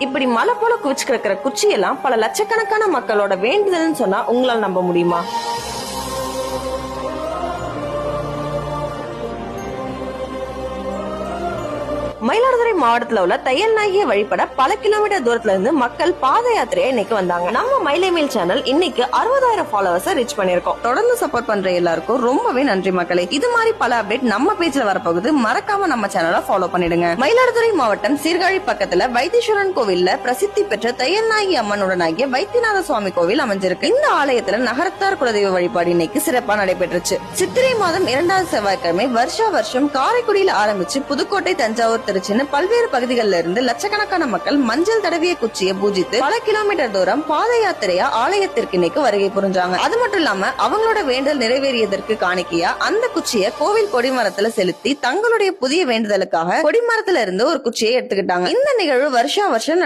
இப்படி மலை போல குவிச்சு கிடக்கிற குச்சியெல்லாம் பல லட்சக்கணக்கான மக்களோட வேண்டுதல்னு சொன்னா உங்களால் நம்ப முடியுமா? மயிலாடுதுறை மாவட்டத்துல உள்ள தையல் நாயகியை வழிபட பல கிலோமீட்டர் தூரத்துல இருந்து மக்கள் பாத யாத்திரையா இன்னைக்கு வந்தாங்க. நம்ம மயிலை மேல் சேனல் இன்னைக்கு 60,000 ஃபாலோவர்ஸ் ரீச் பண்ணிருக்கோம். தொடர்ந்து சப்போர்ட் பண்ற எல்லாருக்கும் ரொம்பவே நன்றி மக்களே. இது மாதிரி பல அப்டேட் நம்ம பேஜ்ல வரப்போகுது. மறக்காம நம்ம சேனலை ஃபாலோ பண்ணிடுங்க. மயிலாடுதுறை மாவட்டம் சீர்காழி பக்கத்துல வைத்தீஸ்வரன் கோவில்ல பிரசித்தி பெற்ற தையல் நாயகி அம்மனுடன் ஆகிய வைத்தியநாத சுவாமி கோவில் அமைஞ்சிருக்கு. இந்த ஆலயத்துல நகரத்தார் குலதெய்வ வழிபாடு இன்னைக்கு சிறப்பா நடைபெற்றுச்சு. சித்திரை மாதம் 2வது செவ்வாய்க்கிழமை வருஷம் காரைக்குடியில் ஆரம்பிச்சு புதுக்கோட்டை, தஞ்சாவூர், திருச்சின்னு பல்வேறு பகுதிகளில் இருந்து லட்சக்கணக்கான மக்கள் மஞ்சள் தடவிய குச்சியை பூஜித்து பல கிலோமீட்டர் தூரம் பாத யாத்திரையா ஆலயத்திற்கு இன்னைக்கு வருகை புரிஞ்சாங்க. அது மட்டும் இல்லாம அவங்களோட வேண்டல் நிறைவேறியதற்கு காணிக்கையா அந்த குச்சியை கோவில் கொடிமரத்துல செலுத்தி தங்களுடைய புதிய வேண்டுதலுக்காக கொடிமரத்துல இருந்து ஒரு குச்சியை எடுத்துக்கிட்டாங்க. இந்த நிகழ்வு வருஷம்